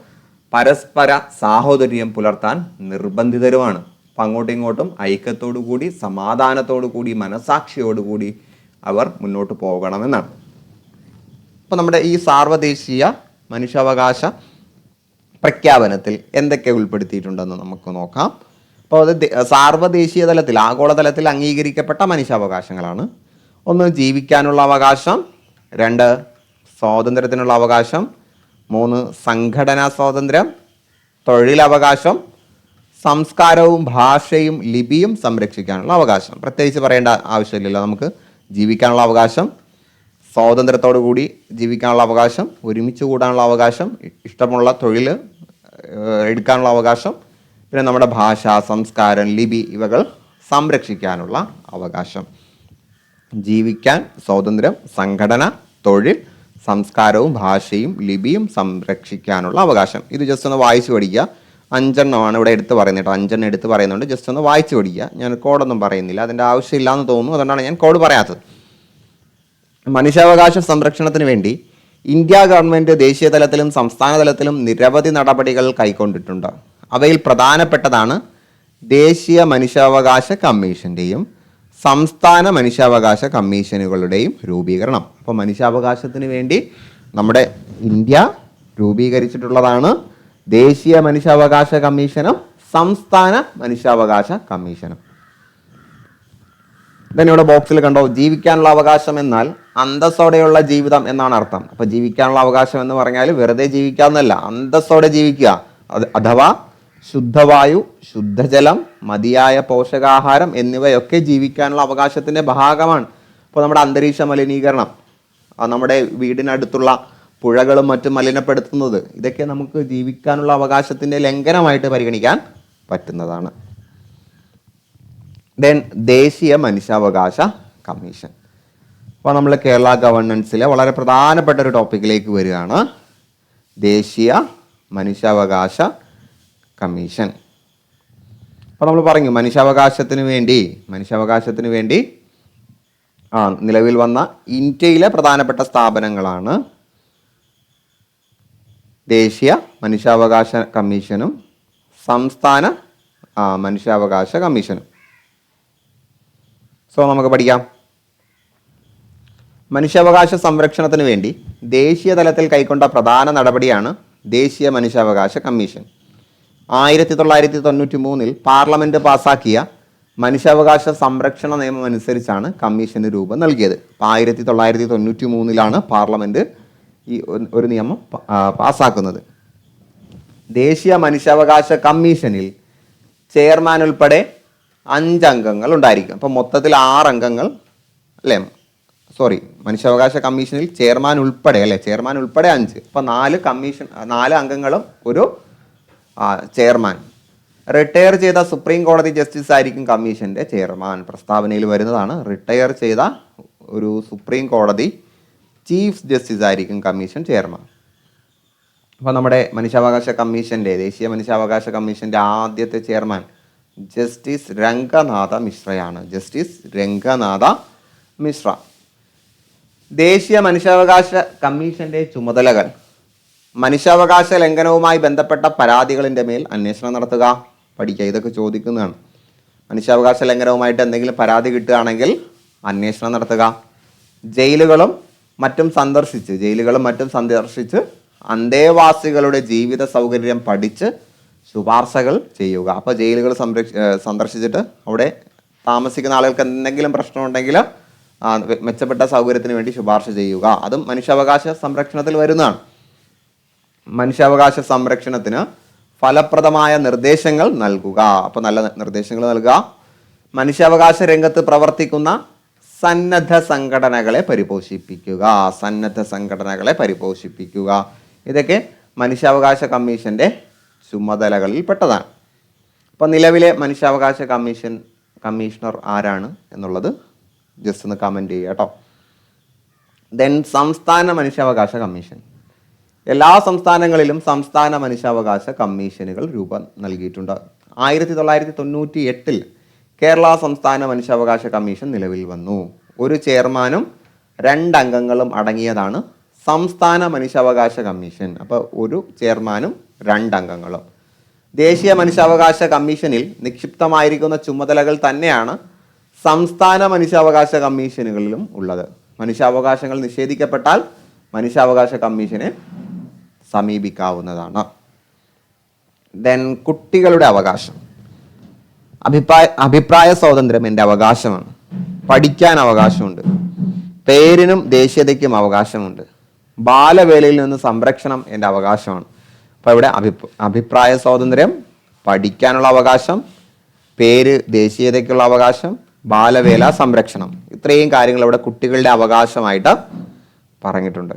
പരസ്പര സാഹോദര്യം പുലർത്താൻ നിർബന്ധിതരുമാണ്. അപ്പം അങ്ങോട്ടും ഇങ്ങോട്ടും ഐക്യത്തോടു കൂടി സമാധാനത്തോടു കൂടി മനസാക്ഷിയോടുകൂടി അവർ മുന്നോട്ട് പോകണമെന്നാണ്. അപ്പോൾ നമ്മുടെ ഈ സാർവദേശീയ മനുഷ്യാവകാശ പ്രഖ്യാപനത്തിൽ എന്തൊക്കെ ഉൾപ്പെടുത്തിയിട്ടുണ്ടെന്ന് നമുക്ക് നോക്കാം. അപ്പോൾ അത് സാർവദേശീയ തലത്തിൽ ആഗോളതലത്തിൽ അംഗീകരിക്കപ്പെട്ട മനുഷ്യാവകാശങ്ങളാണ്. 1 ജീവിക്കാനുള്ള അവകാശം, 2 സ്വാതന്ത്ര്യത്തിനുള്ള അവകാശം, 3 സംഘടനാ സ്വാതന്ത്ര്യം, തൊഴിലവകാശം, സംസ്കാരവും ഭാഷയും ലിപിയും സംരക്ഷിക്കാനുള്ള അവകാശം. പ്രത്യേകിച്ച് പറയേണ്ട ആവശ്യമില്ലല്ലോ. നമുക്ക് ജീവിക്കാനുള്ള അവകാശം, സ്വാതന്ത്ര്യത്തോടു കൂടി ജീവിക്കാനുള്ള അവകാശം, ഒരുമിച്ച് കൂടാനുള്ള അവകാശം, ഇഷ്ടമുള്ള തൊഴിൽ എടുക്കാനുള്ള അവകാശം, പിന്നെ നമ്മുടെ ഭാഷ, സംസ്കാരം, ലിപി ഇവകൾ സംരക്ഷിക്കാനുള്ള അവകാശം. ജീവിക്കാൻ സ്വാതന്ത്ര്യം, സംഘടന, തൊഴിൽ, സംസ്കാരവും ഭാഷയും ലിപിയും സംരക്ഷിക്കാനുള്ള അവകാശം. ഇത് ജസ്റ്റ് ഒന്ന് വായിച്ചു പഠിക്കുക. 5 ഇവിടെ എടുത്ത് പറയുന്നത് കേട്ടോ. 5 എടുത്ത് പറയുന്നുണ്ട്. ജസ്റ്റ് ഒന്ന് വായിച്ചു പഠിക്കുക. ഞാൻ കോഡൊന്നും പറയുന്നില്ല, അതിൻ്റെ ആവശ്യമില്ല എന്ന് തോന്നുന്നു. അതുകൊണ്ടാണ് ഞാൻ കോഡ് പറയാത്തത്. മനുഷ്യാവകാശ സംരക്ഷണത്തിന് വേണ്ടി ഇന്ത്യ ഗവൺമെൻറ് ദേശീയ തലത്തിലും സംസ്ഥാന തലത്തിലും നിരവധി നടപടികൾ കൈക്കൊണ്ടിട്ടുണ്ട്. അവയിൽ പ്രധാനപ്പെട്ടതാണ് ദേശീയ മനുഷ്യാവകാശ കമ്മീഷൻ്റെയും സംസ്ഥാന മനുഷ്യാവകാശ കമ്മീഷനുകളുടെയും രൂപീകരണം. അപ്പോൾ മനുഷ്യാവകാശത്തിന് വേണ്ടി നമ്മുടെ ഇന്ത്യ രൂപീകരിച്ചിട്ടുള്ളതാണ് ദേശീയ മനുഷ്യാവകാശ കമ്മീഷനും സംസ്ഥാന മനുഷ്യാവകാശ കമ്മീഷനും. then ഇവിടെ ബോക്സിൽ കണ്ടോ, ജീവിക്കാനുള്ള അവകാശം എന്നാൽ അന്തസ്സോടെയുള്ള ജീവിതം എന്നാണ് അർത്ഥം. അപ്പൊ ജീവിക്കാനുള്ള അവകാശം എന്ന് പറഞ്ഞാൽ വെറുതെ ജീവിക്കാന്നല്ല, അന്തസ്സോടെ ജീവിക്കുക. അഥവാ ശുദ്ധവായു, ശുദ്ധജലം, മതിയായ പോഷകാഹാരം എന്നിവയൊക്കെ ജീവിക്കാനുള്ള അവകാശത്തിന്റെ ഭാഗമാണ്. അപ്പോൾ നമ്മുടെ അന്തരീക്ഷ മലിനീകരണം, നമ്മുടെ വീടിനടുത്തുള്ള പുഴകളും മറ്റും മലിനപ്പെടുത്തുന്നത്, ഇതൊക്കെ നമുക്ക് ജീവിക്കാനുള്ള അവകാശത്തിന്റെ ലംഘനമായിട്ട് പരിഗണിക്കാൻ പറ്റുന്നതാണ്. ദെൻ ദേശീയ മനുഷ്യാവകാശ കമ്മീഷൻ. അപ്പോൾ നമ്മൾ കേരള ഗവർണൻസിലെ വളരെ പ്രധാനപ്പെട്ട ഒരു ടോപ്പിക്കിലേക്ക് വരികയാണ്, ദേശീയ മനുഷ്യാവകാശ കമ്മീഷൻ. അപ്പോൾ നമ്മൾ പറഞ്ഞു മനുഷ്യാവകാശത്തിന് വേണ്ടി നിലവിൽ വന്ന ഇന്ത്യയിലെ പ്രധാനപ്പെട്ട സ്ഥാപനങ്ങളാണ് ദേശീയ മനുഷ്യാവകാശ കമ്മീഷനും സംസ്ഥാന മനുഷ്യാവകാശ കമ്മീഷനും. സോ നമുക്ക് പഠിക്കാം. മനുഷ്യാവകാശ സംരക്ഷണത്തിന് വേണ്ടി ദേശീയ തലത്തിൽ കൈക്കൊണ്ട പ്രധാന നടപടിയാണ് ദേശീയ മനുഷ്യാവകാശ കമ്മീഷൻ. 1993 പാർലമെന്റ് പാസാക്കിയ മനുഷ്യാവകാശ സംരക്ഷണ നിയമം അനുസരിച്ചാണ് കമ്മീഷന് രൂപം നൽകിയത്. 1993 പാർലമെന്റ് ഈ ഒരു നിയമം പാസാക്കുന്നത്. ദേശീയ മനുഷ്യാവകാശ കമ്മീഷനിൽ ചെയർമാൻ ഉൾപ്പെടെ 5 അംഗങ്ങൾ ഉണ്ടായിരിക്കും. അപ്പം മൊത്തത്തിൽ 6 അംഗങ്ങൾ അല്ലേ, മനുഷ്യാവകാശ കമ്മീഷനിൽ ചെയർമാൻ ഉൾപ്പെടെ 5. അപ്പം 4 അംഗങ്ങളും ഒരു ചെയർമാൻ. റിട്ടയർ ചെയ്ത സുപ്രീം കോടതി ജസ്റ്റിസ് ആയിരിക്കും കമ്മീഷന്റെ ചെയർമാൻ. പ്രസ്താവനയിൽ വരുന്നതാണ്, റിട്ടയർ ചെയ്ത ഒരു സുപ്രീം കോടതി ചീഫ് ജസ്റ്റിസ് ആയിരിക്കും കമ്മീഷൻ ചെയർമാൻ. അപ്പോൾ നമ്മുടെ ദേശീയ മനുഷ്യാവകാശ കമ്മീഷന്റെ ആദ്യത്തെ ചെയർമാൻ ജസ്റ്റിസ് രംഗനാഥ മിശ്രയാണ്. ദേശീയ മനുഷ്യാവകാശ കമ്മീഷന്റെ ചുമതലകൾ: മനുഷ്യാവകാശ ലംഘനവുമായി ബന്ധപ്പെട്ട പരാതികളിൻ്റെ മേൽ അന്വേഷണം നടത്തുക. പഠിക്കുക, ഇതൊക്കെ ചോദിക്കുന്നതാണ്. മനുഷ്യാവകാശ ലംഘനവുമായിട്ട് എന്തെങ്കിലും പരാതി കിട്ടുകയാണെങ്കിൽ അന്വേഷണം നടത്തുക. ജയിലുകളും മറ്റും സന്ദർശിച്ച് അന്തേവാസികളുടെ ജീവിത സൗകര്യം പഠിച്ച് ശുപാർശകൾ ചെയ്യുക. അപ്പോൾ ജയിലുകൾ സന്ദർശിച്ചിട്ട് അവിടെ താമസിക്കുന്ന ആളുകൾക്ക് എന്തെങ്കിലും പ്രശ്നമുണ്ടെങ്കിൽ മെച്ചപ്പെട്ട സൗകര്യത്തിന് വേണ്ടി ശുപാർശ ചെയ്യുക. അതും മനുഷ്യാവകാശ സംരക്ഷണത്തിൽ വരുന്നതാണ്. മനുഷ്യാവകാശ സംരക്ഷണത്തിന് ഫലപ്രദമായ നിർദ്ദേശങ്ങൾ നൽകുക. അപ്പോൾ നല്ല നിർദ്ദേശങ്ങൾ നൽകുക. മനുഷ്യാവകാശ രംഗത്ത് പ്രവർത്തിക്കുന്ന സന്നദ്ധ സംഘടനകളെ പരിപോഷിപ്പിക്കുക. ഇതൊക്കെ മനുഷ്യാവകാശ കമ്മീഷന്റെ ചുമതലകളിൽ പെട്ടതാണ്. അപ്പോൾ നിലവിലെ മനുഷ്യാവകാശ കമ്മീഷണർ ആരാണ് എന്നുള്ളത് ജസ്റ്റ് ഒന്ന് കമൻറ്റ് ചെയ്യുക കേട്ടോ. ദെൻ സംസ്ഥാന മനുഷ്യാവകാശ കമ്മീഷൻ. എല്ലാ സംസ്ഥാനങ്ങളിലും സംസ്ഥാന മനുഷ്യാവകാശ കമ്മീഷനുകൾ രൂപം നൽകിയിട്ടുണ്ട്. 1998 കേരള സംസ്ഥാന മനുഷ്യാവകാശ കമ്മീഷൻ നിലവിൽ വന്നു. ഒരു ചെയർമാനും 2 അംഗങ്ങളും അടങ്ങിയതാണ് സംസ്ഥാന മനുഷ്യാവകാശ കമ്മീഷൻ. അപ്പോൾ ഒരു ചെയർമാനും 2 അംഗങ്ങളും. ദേശീയ മനുഷ്യാവകാശ കമ്മീഷനിൽ നിക്ഷിപ്തമായിരിക്കുന്ന ചുമതലകൾ തന്നെയാണ് സംസ്ഥാന മനുഷ്യാവകാശ കമ്മീഷനുകളിലും ഉള്ളത്. മനുഷ്യാവകാശങ്ങൾ നിഷേധിക്കപ്പെട്ടാൽ മനുഷ്യാവകാശ കമ്മീഷനെ സമീപിക്കാവുന്നതാണ്. ദെൻ കുട്ടികളുടെ അവകാശം. അഭിപ്രായ സ്വാതന്ത്ര്യം എൻ്റെ അവകാശമാണ്. പഠിക്കാൻ അവകാശമുണ്ട്. പേരിനും ദേശീയതയ്ക്കും അവകാശമുണ്ട്. ബാലവേലയിൽ നിന്ന് സംരക്ഷണം എൻ്റെ അവകാശമാണ്. അപ്പോൾ ഇവിടെ അഭിപ്രായ സ്വാതന്ത്ര്യം, പഠിക്കാനുള്ള അവകാശം, പേര് ദേശീയതയ്ക്കുള്ള അവകാശം, ബാലവേല സംരക്ഷണം, ഇത്രയും കാര്യങ്ങൾ ഇവിടെ കുട്ടികളുടെ അവകാശമായിട്ട് പറഞ്ഞിട്ടുണ്ട്.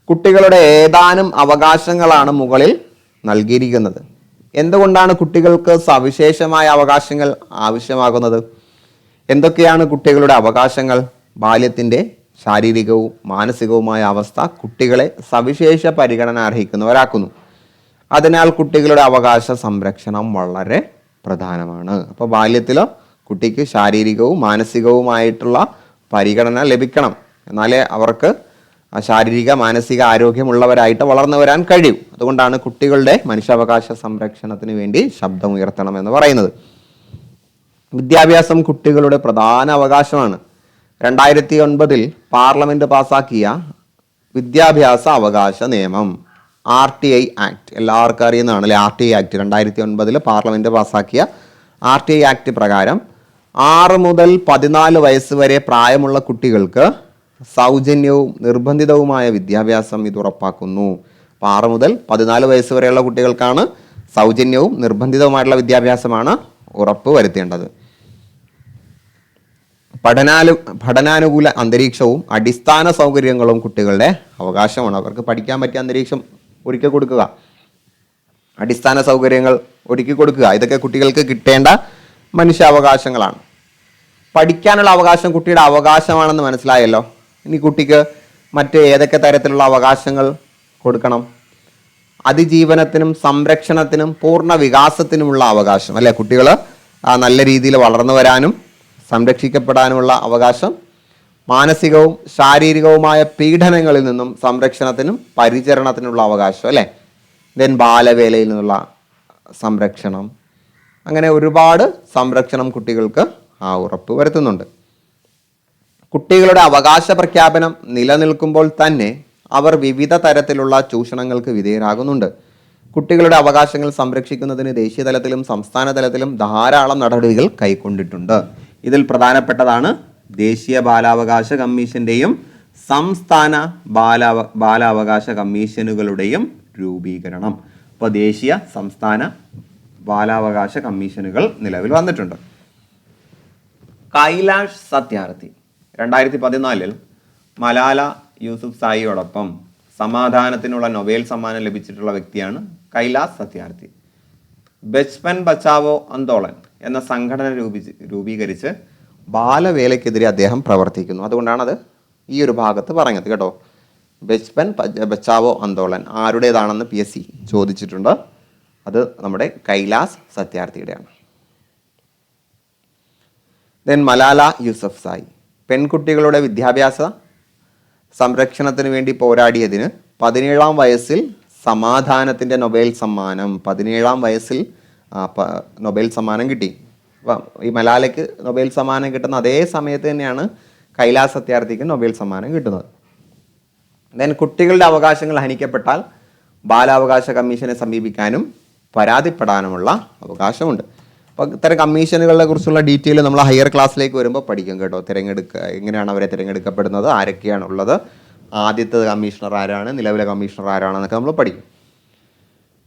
കുട്ടികളുടെ ഏതാനും അവകാശങ്ങളാണ് മുകളിൽ നൽകിയിരിക്കുന്നത്. എന്തുകൊണ്ടാണ് കുട്ടികൾക്ക് സവിശേഷമായ അവകാശങ്ങൾ ആവശ്യമാകുന്നത്? എന്തൊക്കെയാണ് കുട്ടികളുടെ അവകാശങ്ങൾ? ബാല്യത്തിൻ്റെ ശാരീരികവും മാനസികവുമായ അവസ്ഥ കുട്ടികളെ സവിശേഷ പരിഗണന അർഹിക്കുന്നവരാക്കുന്നു. അതിനാൽ കുട്ടികളുടെ അവകാശ സംരക്ഷണം വളരെ പ്രധാനമാണ്. അപ്പോൾ ബാല്യത്തിൽ കുട്ടിക്ക് ശാരീരികവും മാനസികവുമായിട്ടുള്ള പരിഗണന ലഭിക്കണം. എന്നാലേ അവർക്ക് ശാരീരിക മാനസിക ആരോഗ്യമുള്ളവരായിട്ട് വളർന്നു വരാൻ കഴിയും. അതുകൊണ്ടാണ് കുട്ടികളുടെ മനുഷ്യാവകാശ സംരക്ഷണത്തിന് വേണ്ടി ശബ്ദമുയർത്തണം എന്ന് പറയുന്നത്. വിദ്യാഭ്യാസം കുട്ടികളുടെ പ്രധാന അവകാശമാണ്. 2009 പാർലമെന്റ് പാസാക്കിയ വിദ്യാഭ്യാസ അവകാശ നിയമം RTI ആക്ട്, എല്ലാവർക്കും അറിയുന്നതാണ് അല്ലെ? RTI ആക്ട് 2009 പാർലമെന്റ് പാസാക്കിയ RTI ആക്ട് പ്രകാരം 6 മുതൽ 14 വയസ്സ് വരെ പ്രായമുള്ള കുട്ടികൾക്ക് സൗജന്യവും നിർബന്ധിതവുമായ വിദ്യാഭ്യാസം ഇത് ഉറപ്പാക്കുന്നു. 6 മുതൽ 14 വയസ്സ് വരെയുള്ള കുട്ടികൾക്കാണ് സൗജന്യവും നിർബന്ധിതവുമായിട്ടുള്ള വിദ്യാഭ്യാസമാണ് ഉറപ്പ് വരുത്തേണ്ടത്. പഠനാനുകൂല അന്തരീക്ഷവും അടിസ്ഥാന സൗകര്യങ്ങളും കുട്ടികളുടെ അവകാശമാണ്. അവർക്ക് പഠിക്കാൻ പറ്റിയ അന്തരീക്ഷം ഒരുക്കി കൊടുക്കുക, അടിസ്ഥാന സൗകര്യങ്ങൾ ഒരുക്കി കൊടുക്കുക, ഇതൊക്കെ കുട്ടികൾക്ക് കിട്ടേണ്ട മനുഷ്യാവകാശങ്ങളാണ്. പഠിക്കാനുള്ള അവകാശം കുട്ടിയുടെ അവകാശമാണെന്ന് മനസ്സിലായല്ലോ. ഇനി കുട്ടിക്ക് മറ്റ് ഏതൊക്കെ തരത്തിലുള്ള അവകാശങ്ങൾ കൊടുക്കണം? അതിജീവനത്തിനും സംരക്ഷണത്തിനും പൂർണ്ണ വികാസത്തിനുമുള്ള അവകാശം അല്ലെ? കുട്ടികൾ നല്ല രീതിയിൽ വളർന്നു വരാനും സംരക്ഷിക്കപ്പെടാനുമുള്ള അവകാശം, മാനസികവും ശാരീരികവുമായ പീഡനങ്ങളിൽ നിന്നും സംരക്ഷണത്തിനും പരിചരണത്തിനുള്ള അവകാശം അല്ലേ? ദെൻ ബാലവേലയിൽ നിന്നുള്ള സംരക്ഷണം, അങ്ങനെ ഒരുപാട് സംരക്ഷണം കുട്ടികൾക്ക് ഉറപ്പ് വരുത്തുന്നുണ്ട്. കുട്ടികളുടെ അവകാശ പ്രഖ്യാപനം നിലനിൽക്കുമ്പോൾ തന്നെ അവർ വിവിധ തരത്തിലുള്ള ചൂഷണങ്ങൾക്ക് വിധേയരാകുന്നുണ്ട്. കുട്ടികളുടെ അവകാശങ്ങൾ സംരക്ഷിക്കുന്നതിന് ദേശീയ തലത്തിലും സംസ്ഥാന തലത്തിലും ധാരാളം നടപടികൾ കൈക്കൊണ്ടിട്ടുണ്ട്. ഇതിൽ പ്രധാനപ്പെട്ടതാണ് ദേശീയ ബാലാവകാശ കമ്മീഷന്റെയും സംസ്ഥാന ബാലാവകാശ കമ്മീഷനുകളുടെയും രൂപീകരണം. ഇപ്പോൾ ദേശീയ സംസ്ഥാന ബാലാവകാശ കമ്മീഷനുകൾ നിലവിൽ വന്നിട്ടുണ്ട്. കൈലാഷ് സത്യാർത്ഥി 2014 മലാല യൂസുഫ്സായിയോടൊപ്പം സമാധാനത്തിനുള്ള നൊബേൽ സമ്മാനം ലഭിച്ചിട്ടുള്ള വ്യക്തിയാണ് കൈലാഷ് സത്യാർത്ഥി. ബച്പൻ ബച്ചാവോ ആന്തോളൻ എന്ന സംഘടന രൂപീകരിച്ച് ബാലവേലയ്ക്കെതിരെ അദ്ദേഹം പ്രവർത്തിക്കുന്നു. അതുകൊണ്ടാണത് ഈ ഒരു ഭാഗത്ത് പറഞ്ഞത് കേട്ടോ. ബച്പൻ ബച്ചാവോ ആന്തോളൻ ആരുടേതാണെന്ന് PSC ചോദിച്ചിട്ടുണ്ട്. അത് നമ്മുടെ കൈലാഷ് സത്യാർത്ഥിയുടെയാണ്. ദെൻ മലാല യൂസഫ്സായി പെൺകുട്ടികളുടെ വിദ്യാഭ്യാസ സംരക്ഷണത്തിന് വേണ്ടി പോരാടിയതിന് 17-ാം വയസ്സിൽ സമാധാനത്തിൻ്റെ നൊബേൽ സമ്മാനം, 17-ാം വയസ്സിൽ നൊബേൽ സമ്മാനം കിട്ടി. അപ്പം ഈ മലാലയ്ക്ക് നൊബേൽ സമ്മാനം കിട്ടുന്ന അതേ സമയത്ത് തന്നെയാണ് കൈലാസ് സത്യാർത്ഥിക്ക് നൊബേൽ സമ്മാനം കിട്ടുന്നത്. ദെൻ കുട്ടികളുടെ അവകാശങ്ങൾ ഹനിക്കപ്പെട്ടാൽ ബാലാവകാശ കമ്മീഷനെ സമീപിക്കാനും പരാതിപ്പെടാനുമുള്ള അവകാശമുണ്ട്. അപ്പോൾ ഇത്തരം കമ്മീഷനുകളെ കുറിച്ചുള്ള ഡീറ്റെയിൽ നമ്മൾ ഹയർ ക്ലാസ്സിലേക്ക് വരുമ്പോൾ പഠിക്കും കേട്ടോ. എങ്ങനെയാണ് അവരെ തിരഞ്ഞെടുക്കപ്പെടുന്നത്, ആരൊക്കെയാണുള്ളത്, ആദ്യത്തെ കമ്മീഷണർ ആരാണ്, നിലവിലെ കമ്മീഷണർ ആരാണെന്നൊക്കെ നമ്മൾ പഠിക്കും.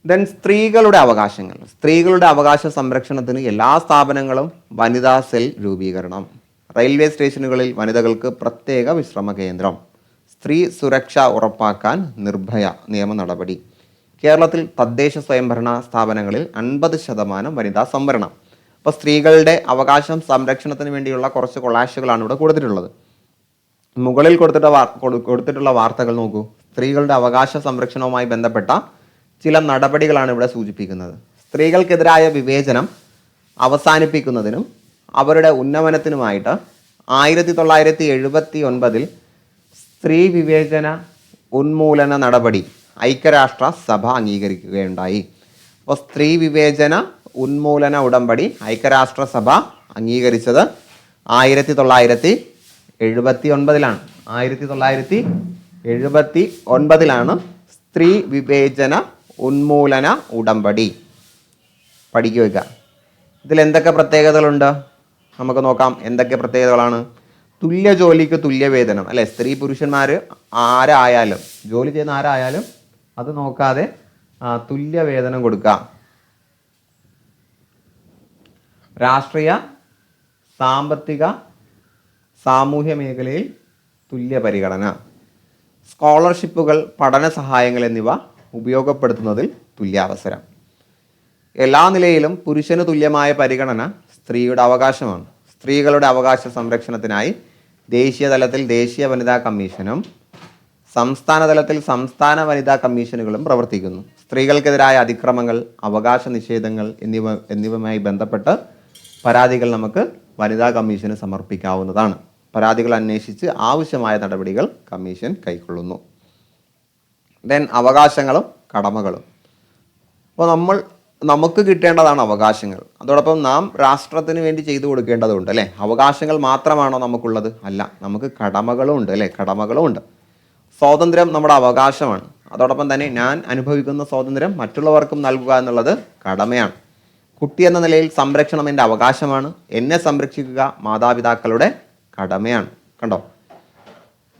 ദെൻ സ്ത്രീകളുടെ അവകാശങ്ങൾ. സ്ത്രീകളുടെ അവകാശ സംരക്ഷണത്തിന് എല്ലാ സ്ഥാപനങ്ങളും വനിതാ സെൽ രൂപീകരണം. റെയിൽവേ സ്റ്റേഷനുകളിൽ വനിതകൾക്ക് പ്രത്യേക വിശ്രമ കേന്ദ്രം. സ്ത്രീ സുരക്ഷ ഉറപ്പാക്കാൻ നിർഭയ നിയമ നടപടി. കേരളത്തിൽ തദ്ദേശ സ്വയംഭരണ സ്ഥാപനങ്ങളിൽ 50% വനിതാ സംവരണം. അപ്പോൾ സ്ത്രീകളുടെ അവകാശം സംരക്ഷണത്തിന് വേണ്ടിയുള്ള കുറച്ച് കൊളാഷുകളാണ് ഇവിടെ കൊടുത്തിട്ടുള്ളത്. മുകളിൽ കൊടുത്തിട്ടുള്ള വാർത്തകൾ നോക്കൂ. സ്ത്രീകളുടെ അവകാശ സംരക്ഷണവുമായി ബന്ധപ്പെട്ട ചില നടപടികളാണ് ഇവിടെ സൂചിപ്പിക്കുന്നത്. സ്ത്രീകൾക്കെതിരായ വിവേചനം അവസാനിപ്പിക്കുന്നതിനും അവരുടെ ഉന്നമനത്തിനുമായിട്ട് 1979 സ്ത്രീ വിവേചന ഉന്മൂലന നടപടി ഐക്യരാഷ്ട്ര സഭ അംഗീകരിക്കുകയുണ്ടായി. അപ്പോൾ സ്ത്രീ വിവേചന ഉന്മൂലന ഉടമ്പടി ഐക്യരാഷ്ട്ര സഭ അംഗീകരിച്ചത് 1979 1979 സ്ത്രീ വിവേചന ഉന്മൂലന ഉടമ്പടി. പഠിക്കുക വയ്ക്കുക. ഇതിൽ എന്തൊക്കെ പ്രത്യേകതകളുണ്ട് നമുക്ക് നോക്കാം. എന്തൊക്കെ പ്രത്യേകതകളാണ്? തുല്യ ജോലിക്ക് തുല്യ വേതനം, അല്ലെ? സ്ത്രീ പുരുഷന്മാർ ആരായാലും, ജോലി ചെയ്യുന്ന ആരായാലും അത് നോക്കാതെ തുല്യ വേതനം കൊടുക്കാം. രാഷ്ട്രീയ, സാമ്പത്തിക, സാമൂഹ്യ മേഖലയിൽ തുല്യ പരിഗണന. സ്കോളർഷിപ്പുകൾ, പഠന സഹായങ്ങൾ എന്നിവ ഉപയോഗപ്പെടുത്തുന്നതിൽ തുല്യാവസരം. എല്ലാ നിലയിലും പുരുഷന് തുല്യമായ പരിഗണന സ്ത്രീയുടെ അവകാശമാണ്. സ്ത്രീകളുടെ അവകാശ സംരക്ഷണത്തിനായി ദേശീയ തലത്തിൽ ദേശീയ വനിതാ കമ്മീഷനും സംസ്ഥാന തലത്തിൽ സംസ്ഥാന വനിതാ കമ്മീഷനുകളും പ്രവർത്തിക്കുന്നു. സ്ത്രീകൾക്കെതിരായ അതിക്രമങ്ങൾ, അവകാശ നിഷേധങ്ങൾ എന്നിവയുമായി ബന്ധപ്പെട്ട് പരാതികൾ നമുക്ക് വനിതാ കമ്മീഷന് സമർപ്പിക്കാവുന്നതാണ്. പരാതികൾ അന്വേഷിച്ച് ആവശ്യമായ നടപടികൾ കമ്മീഷൻ കൈക്കൊള്ളുന്നു. ദെൻ അവകാശങ്ങളും കടമകളും. അപ്പോൾ നമുക്ക് കിട്ടേണ്ടതാണ് അവകാശങ്ങൾ. അതോടൊപ്പം നാം രാഷ്ട്രത്തിന് വേണ്ടി ചെയ്തു കൊടുക്കേണ്ടതുണ്ട്, അല്ലേ? അവകാശങ്ങൾ മാത്രമാണോ നമുക്കുള്ളത്? അല്ല, നമുക്ക് കടമകളും ഉണ്ട്, അല്ലേ? കടമകളും ഉണ്ട്. സ്വാതന്ത്ര്യം നമ്മുടെ അവകാശമാണ്. അതോടൊപ്പം തന്നെ ഞാൻ അനുഭവിക്കുന്ന സ്വാതന്ത്ര്യം മറ്റുള്ളവർക്കും നൽകുക എന്നുള്ളത് കടമയാണ്. കുട്ടി എന്ന നിലയിൽ സംരക്ഷണം എൻ്റെ അവകാശമാണ്. എന്നെ സംരക്ഷിക്കുക മാതാപിതാക്കളുടെ കടമയാണ്. കണ്ടോ?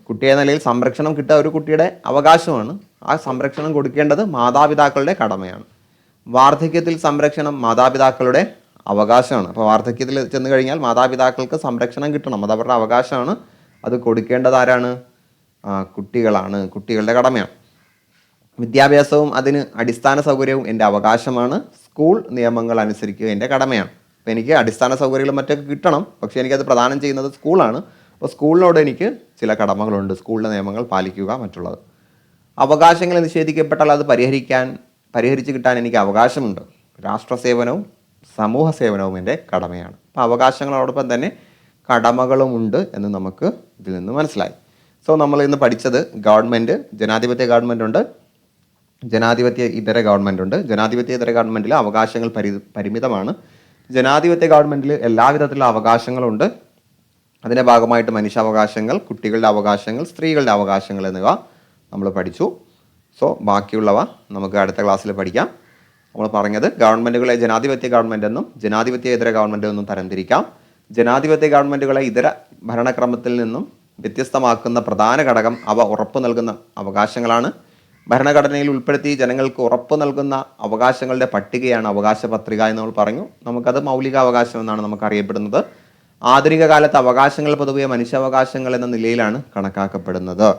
കുട്ടി എന്ന നിലയിൽ സംരക്ഷണം കിട്ടുക ഒരു കുട്ടിയുടെ അവകാശമാണ്. ആ സംരക്ഷണം കൊടുക്കേണ്ടത് മാതാപിതാക്കളുടെ കടമയാണ്. വാർദ്ധക്യത്തിൽ സംരക്ഷണം മാതാപിതാക്കളുടെ അവകാശമാണ്. അപ്പോൾ വാർദ്ധക്യത്തിൽ ചെന്ന് കഴിഞ്ഞാൽ മാതാപിതാക്കൾക്ക് സംരക്ഷണം കിട്ടണം, അത് അവരുടെ അവകാശമാണ്. അത് കൊടുക്കേണ്ടത് ആരാണ്? കുട്ടികളാണ്, കുട്ടികളുടെ കടമയാണ്. വിദ്യാഭ്യാസവും അതിന് അടിസ്ഥാന സൗകര്യവും എൻ്റെ അവകാശമാണ്. സ്കൂൾ നിയമങ്ങൾ അനുസരിക്കുക എൻ്റെ കടമയാണ്. അപ്പോൾ എനിക്ക് അടിസ്ഥാന സൗകര്യങ്ങളും മറ്റൊക്കെ കിട്ടണം, പക്ഷേ എനിക്കത് പ്രദാനം ചെയ്യുന്നത് സ്കൂളാണ്. അപ്പോൾ സ്കൂളിനോട് എനിക്ക് ചില കടമകളുണ്ട്, സ്കൂളിലെ നിയമങ്ങൾ പാലിക്കുക, മറ്റുള്ളത്. അവകാശങ്ങൾ നിഷേധിക്കപ്പെട്ടാൽ അത് പരിഹരിച്ച് കിട്ടാൻ എനിക്ക് അവകാശമുണ്ട്. രാഷ്ട്രസേവനവും സമൂഹ സേവനവും എൻ്റെ കടമയാണ്. അപ്പോൾ അവകാശങ്ങളോടൊപ്പം തന്നെ കടമകളുമുണ്ട് എന്ന് നമുക്ക് ഇതിൽ നിന്ന് മനസ്സിലായി. സോ നമ്മൾ ഇന്ന് പഠിച്ചത് ഗവൺമെൻറ്, ജനാധിപത്യ ഗവൺമെൻറ് ഉണ്ട്, ജനാധിപത്യ ഇതര ഗവൺമെൻറ് ഉണ്ട്. ജനാധിപത്യ ഇതര ഗവൺമെൻറ്റിൽ അവകാശങ്ങൾ പരിമിതമാണ്. ജനാധിപത്യ ഗവൺമെൻറ്റിൽ എല്ലാവിധത്തിലുള്ള അവകാശങ്ങളുണ്ട്. അതിൻ്റെ ഭാഗമായിട്ട് മനുഷ്യാവകാശങ്ങൾ, കുട്ടികളുടെ അവകാശങ്ങൾ, സ്ത്രീകളുടെ അവകാശങ്ങൾ എന്നിവ നമ്മൾ പഠിച്ചു. സോ ബാക്കിയുള്ളവ നമുക്ക് അടുത്ത ക്ലാസ്സിൽ പഠിക്കാം. നമ്മൾ പറഞ്ഞത് ഗവൺമെൻറ്റുകളെ ജനാധിപത്യ ഗവൺമെൻറ് എന്നും ജനാധിപത്യ ഇതര ഗവൺമെൻറ് എന്നും തരംതിരിക്കാം. ജനാധിപത്യ ഗവൺമെൻറ്റുകളെ ഇതര ഭരണക്രമത്തിൽ നിന്നും വ്യത്യസ്തമാക്കുന്ന പ്രധാന ഘടകം അവ ഉറപ്പു നൽകുന്ന അവകാശങ്ങളാണ്. ഭരണഘടനയിൽ ഉൾപ്പെടുത്തി ജനങ്ങൾക്ക് ഉറപ്പു നൽകുന്ന അവകാശങ്ങളുടെ പട്ടികയാണ് അവകാശ പത്രിക എന്ന് നമ്മൾ പറഞ്ഞു. നമുക്കത് മൗലികാവകാശം എന്നാണ് നമുക്കറിയപ്പെടുന്നത്. ആധുനിക കാലത്ത് അവകാശങ്ങൾ പൊതുവെ മനുഷ്യാവകാശങ്ങൾ എന്ന നിലയിലാണ് കണക്കാക്കപ്പെടുന്നത്.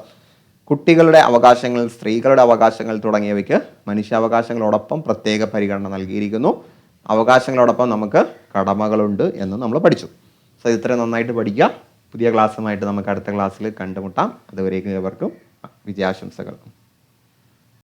കുട്ടികളുടെ അവകാശങ്ങൾ, സ്ത്രീകളുടെ അവകാശങ്ങൾ തുടങ്ങിയവയ്ക്ക് മനുഷ്യാവകാശങ്ങളോടൊപ്പം പ്രത്യേക പരിഗണന നൽകിയിരിക്കുന്നു. അവകാശങ്ങളോടൊപ്പം നമുക്ക് കടമകളുണ്ട് എന്ന് നമ്മൾ പഠിച്ചു. സോ ഇത്രയും നന്നായിട്ട് പഠിക്കുക. പുതിയ ക്ലാസ്സുമായിട്ട് നമുക്ക് അടുത്ത ക്ലാസ്സിൽ കണ്ടുമുട്ടാം. അതുവരേക്കും ഇവർക്കും വിജയാശംസകൾ.